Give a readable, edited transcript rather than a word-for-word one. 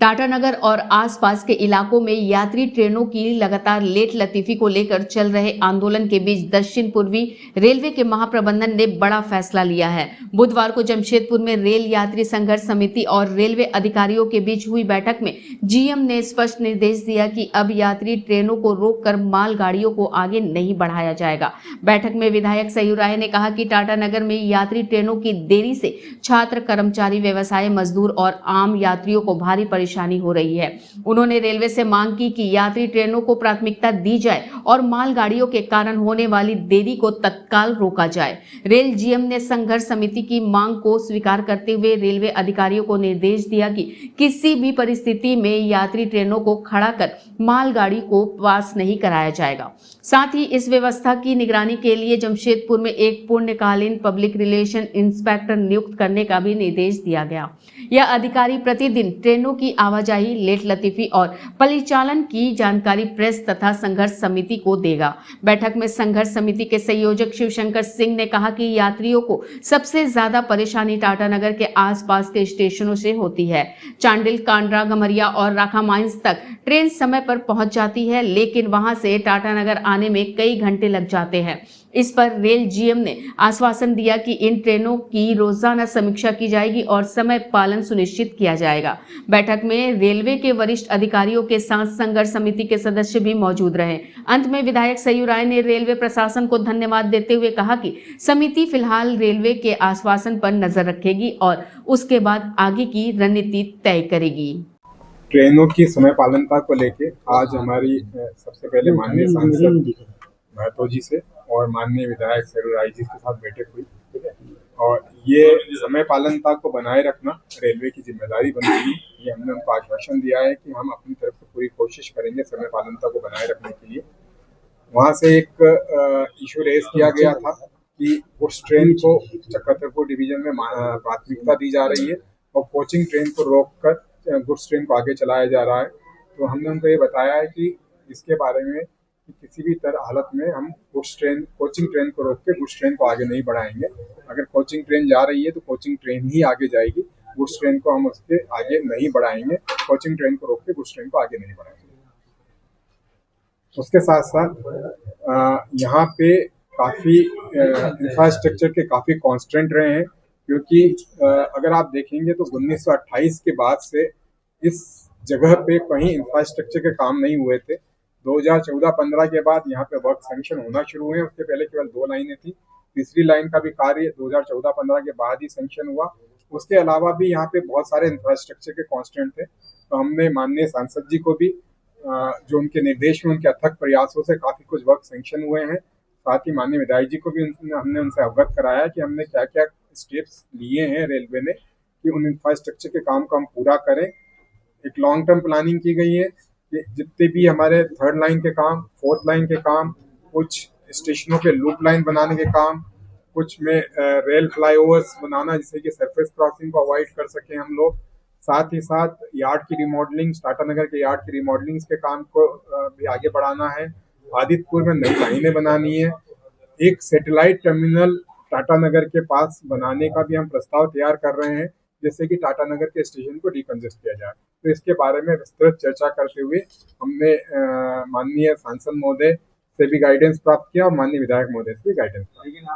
टाटानगर और आसपास के इलाकों में यात्री ट्रेनों की लगातार लेट लतीफी को लेकर चल रहे आंदोलन के बीच दक्षिण पूर्वी रेलवे के महाप्रबंधन ने बड़ा फैसला लिया है। बुधवार को जमशेदपुर में रेल यात्री संघर्ष समिति और रेलवे अधिकारियों के बीच हुई बैठक में जीएम ने स्पष्ट निर्देश दिया कि अब यात्री ट्रेनों को रोककर मालगाड़ियों को आगे नहीं बढ़ाया जाएगा। बैठक में विधायक सयूर राय ने कहा कि टाटानगर में यात्री ट्रेनों की देरी से छात्र, कर्मचारी, व्यवसाय, मजदूर और आम यात्रियों को भारी परेशानी हो रही है। उन्होंने रेलवे से मांग की कि यात्री ट्रेनों को प्राथमिकता दी जाए और मालगाड़ियों के कारण होने वाली देरी को तत्काल रोका जाए। रेल जीएम ने संघर्ष समिति की मांग को स्वीकार करते हुए रेलवे अधिकारियों को निर्देश दिया कि किसी भी परिस्थिति में यात्री ट्रेनों को खड़ा कर मालगाड़ी को पास नहीं कराया जाएगा। साथ ही इस व्यवस्था की निगरानी के लिए जमशेदपुर में एक पूर्णकालीन पब्लिक रिलेशन इंस्पेक्टर नियुक्त करने का भी निर्देश दिया गया। यह अधिकारी प्रतिदिन ट्रेनों की आवाजाही, लेट लतीफी और परिचालन की जानकारी प्रेस तथा संघर्ष समिति को देगा। बैठक में संघर्ष समिति के संयोजक शिवशंकर सिंह ने कहा कि यात्रियों को सबसे ज्यादा परेशानी टाटानगर के आसपास के स्टेशनों से होती है। चांडिल, कांड्रा, गमरिया और राखा माइंस तक ट्रेन समय पर पहुंच जाती है, लेकिन वहां से टाटानगर आने में कई घंटे लग जाते हैं। इस पर रेल जीएम ने आश्वासन दिया कि इन ट्रेनों की रोजाना समीक्षा की जाएगी और समय पालन सुनिश्चित किया जाएगा। बैठक में रेलवे के वरिष्ठ अधिकारियों के साथ संघर्ष समिति के सदस्य भी मौजूद रहे। अंत में विधायक सयूर राय ने रेलवे प्रशासन को धन्यवाद देते हुए कहा कि समिति फिलहाल रेलवे के आश्वासन पर नजर रखेगी और उसके बाद आगे की रणनीति तय करेगी। ट्रेनों की समय पालनता को लेके आज हमारी सबसे पहले माननीय सांसद महतो जी से और माननीय विधायक सयूर राय जी के साथ बैठक हुई, ठीक है। और ये समय पालनता को बनाए रखना रेलवे की जिम्मेदारी बनती है। ये हमने उनको आश्वासन दिया है कि हम अपनी तरफ से पूरी कोशिश करेंगे समय पालनता को बनाए रखने के लिए। वहाँ से एक इशू रेज किया गया था कि उस ट्रेन को चक्रधरपुर डिवीजन में प्राथमिकता दी जा रही है और कोचिंग ट्रेन को रोककर गुड्स ट्रेन को आगे चलाया जा रहा है। तो हमने उनको ये बताया है कि इसके बारे में कि किसी भी तरह हालत में हम कोचिंग ट्रेन को रोक के गुड्स ट्रेन को आगे नहीं बढ़ाएंगे। अगर कोचिंग ट्रेन जा रही है तो कोचिंग ट्रेन ही आगे जाएगी, गुड्स ट्रेन को हम उसके आगे नहीं बढ़ाएंगे। कोचिंग ट्रेन को रोक के गुड्स ट्रेन को आगे नहीं बढ़ाएंगे। उसके साथ साथ यहाँ पे काफ़ी इंफ्रास्ट्रक्चर के काफ़ी कॉन्स्टेंट रहे हैं, क्योंकि अगर आप देखेंगे तो 1928 के बाद से इस जगह पे कहीं इंफ्रास्ट्रक्चर के काम नहीं हुए थे। 2014-15 के बाद यहाँ पे वर्क सैंक्शन होना शुरू हुए। उसके पहले केवल 2 लाइनें थी। तीसरी लाइन का भी कार्य 2014-15 के बाद ही सैंक्शन हुआ। उसके अलावा भी यहाँ पे बहुत सारे इंफ्रास्ट्रक्चर के कॉन्स्टेंट थे। तो हमने माननीय सांसद जी को भी जो उनके निर्देश में उनके अथक प्रयासों से काफ़ी कुछ वर्क सैंक्शन हुए हैं। साथ ही माननीय विधायक जी को भी हमने उनसे अवगत कराया कि हमने क्या क्या स्टेप्स लिए हैं रेलवे ने कि उन इंफ्रास्ट्रक्चर के काम को हम पूरा करें। एक लॉन्ग टर्म प्लानिंग की गई है कि जितने भी हमारे 3rd लाइन के काम, 4th लाइन के काम, कुछ स्टेशनों के लूप लाइन बनाने के काम, कुछ में रेल फ्लाईओवर्स बनाना जिससे कि सरफेस क्रॉसिंग को अवॉइड कर सकें हम लोग। साथ ही साथ यार्ड की रिमॉडलिंग, टाटानगर के यार्ड की रिमॉडलिंग के काम को भी आगे बढ़ाना है। आदित्यपुर में नई लाइनें बनानी है। एक सैटेलाइट टर्मिनल टाटानगर के पास बनाने का भी हम प्रस्ताव तैयार कर रहे हैं, जिससे कि टाटानगर के स्टेशन को डिकंजेस्ट किया जाए। तो इसके बारे में विस्तृत चर्चा करते हुए हमने माननीय सांसद महोदय से भी गाइडेंस प्राप्त किया और माननीय विधायक महोदय से भी गाइडेंस प्राप्त किया।